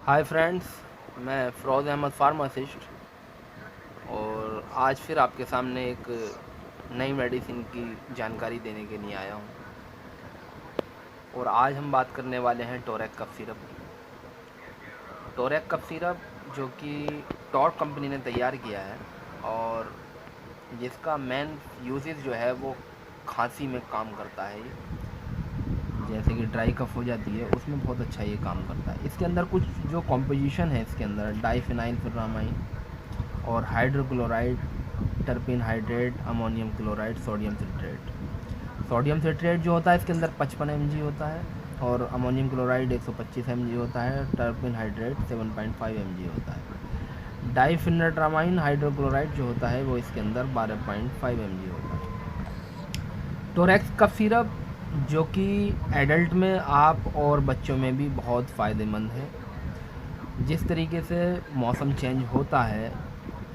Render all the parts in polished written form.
Hi friends, मैं Firoz Ahmad pharmacist और आज फिर आपके सामने एक नई मेडिसिन की जानकारी देने के लिए आया हूँ। और आज हम बात करने वाले हैं टोरेक कफ सिरप। टोरेक कफ सिरप जो कि टॉर्क कंपनी ने तैयार किया है और जिसका मेन यूजेस जो है वो खांसी में काम करता है। ये जैसे कि ड्राई कफ हो जाती है उसमें बहुत अच्छा ये काम करता है। इसके अंदर कुछ जो कॉम्पोजिशन है, इसके अंदर डाइफेनाइलफिरामाइन और hydrochloride, टर्पिन hydrate, ammonium chloride, sodium citrate. Sodium citrate जो होता है इसके अंदर 55 mg होता है और अमोनियम क्लोराइड 125 mg होता है। टर्पिन हाइड्रेट 7.5 mg होता है। डाइफेनाइट्रामाइन हाइड्रोक्लोराइड जो होता है वो इसके अंदर 12.5 mg होता है। टोरेक्स कफ सिरप जो कि एडल्ट में आप और बच्चों में भी बहुत फ़ायदेमंद है। जिस तरीके से मौसम चेंज होता है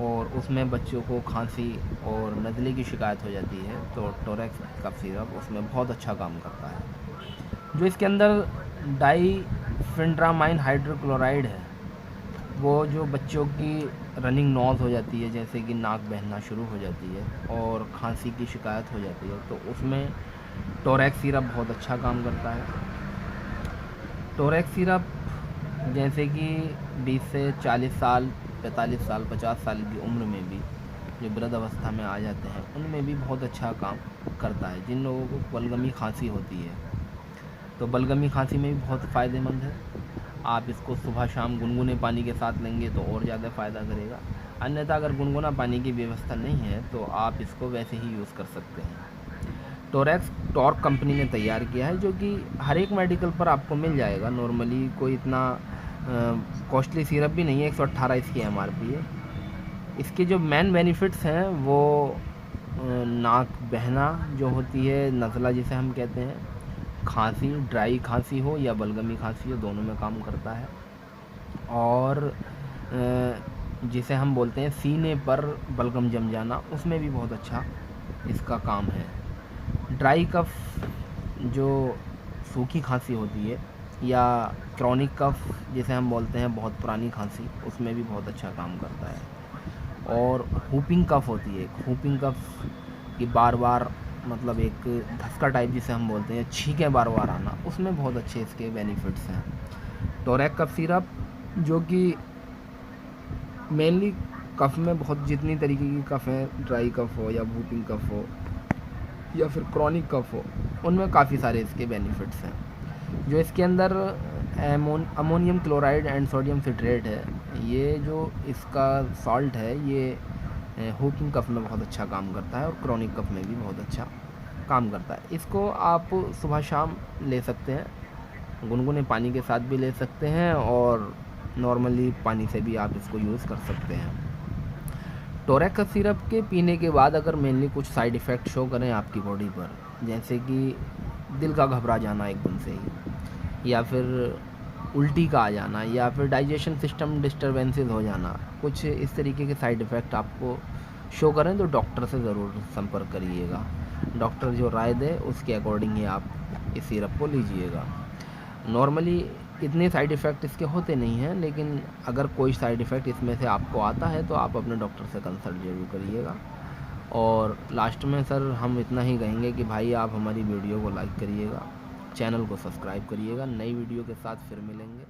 और उसमें बच्चों को खांसी और नज़ले की शिकायत हो जाती है तो टोरेक्स कफ सिरप उसमें बहुत अच्छा काम करता है। जो इसके अंदर डाइफेंड्रामाइन हाइड्रोक्लोराइड है वो जो बच्चों की रनिंग नोज़ हो जाती है, जैसे कि नाक बहना शुरू हो जाती है और खांसी की शिकायत हो जाती है, तो उसमें टोरेक्स सिरप बहुत अच्छा काम करता है। टोरेक्स सिरप जैसे कि 20 से 40 साल, 45 साल, 50 साल की उम्र में भी जो वृद्ध अवस्था में आ जाते हैं उनमें भी बहुत अच्छा काम करता है। जिन लोगों को बलगमी खांसी होती है तो बलगमी खांसी में भी बहुत फ़ायदेमंद है। आप इसको सुबह शाम गुनगुने पानी के साथ लेंगे तो और ज़्यादा फ़ायदा करेगा। अन्यथा अगर गुनगुना पानी की व्यवस्था नहीं है तो आप इसको वैसे ही यूज़ कर सकते हैं। टोरेक्स टॉर्क कंपनी ने तैयार किया है जो कि हर एक मेडिकल पर आपको मिल जाएगा। नॉर्मली कोई इतना कॉस्टली सिरप भी नहीं है। 118 इसकी MRP है। इसके जो मेन बेनिफिट्स हैं वो नाक बहना जो होती है, नज़ला जिसे हम कहते हैं, खांसी, ड्राई खांसी हो या बलगमी खांसी हो, दोनों में काम करता है। और जिसे हम बोलते हैं सीने पर बलगम जम जाना, उसमें भी बहुत अच्छा इसका काम है। ड्राई कफ जो सूखी खांसी होती है या क्रॉनिक कफ जिसे हम बोलते हैं बहुत पुरानी खांसी, उसमें भी बहुत अच्छा काम करता है। और हुपिंग कफ होती है, हुपिंग कफ की बार बार मतलब एक धक्का टाइप जिसे हम बोलते हैं, छींकें बार बार आना, उसमें बहुत अच्छे इसके बेनिफिट्स हैं। टोरेक कफ सिरप जो कि मेनली कफ में बहुत जितनी तरीके की कफ हैं, ड्राई कफ हो या वूपिंग कफ हो या फिर क्रॉनिक कफ हो, उनमें काफ़ी सारे इसके बेनिफिट्स हैं। जो इसके अंदर ammonium chloride and sodium citrate है, ये जो इसका सॉल्ट है ये हुपिंग कफ में बहुत अच्छा काम करता है और क्रॉनिक कफ में भी बहुत अच्छा काम करता है। इसको आप सुबह शाम ले सकते हैं, गुनगुने पानी के साथ भी ले सकते हैं और नॉर्मली पानी से भी आप इसको यूज़ कर सकते हैं। टोरेक कफ सिरप के पीने के बाद अगर मेनली कुछ साइड इफ़ेक्ट शो करें आपकी बॉडी पर, जैसे कि दिल का घबरा जाना एकदम से ही, या फिर उल्टी का आ जाना, या फिर डाइजेशन सिस्टम डिस्टर्बेंसेस हो जाना, कुछ इस तरीके के साइड इफ़ेक्ट आपको शो करें तो डॉक्टर से ज़रूर संपर्क करिएगा। डॉक्टर जो राय दे उसके अकॉर्डिंग ही आप इस सिरप को लीजिएगा। नॉर्मली इतने साइड इफ़ेक्ट इसके होते नहीं हैं, लेकिन अगर कोई साइड इफ़ेक्ट इसमें से आपको आता है तो आप अपने डॉक्टर से कंसल्ट ज़रूर करिएगा। और लास्ट में सर हम इतना ही कहेंगे कि भाई आप हमारी वीडियो को लाइक करिएगा, चैनल को सब्सक्राइब करिएगा। नई वीडियो के साथ फिर मिलेंगे।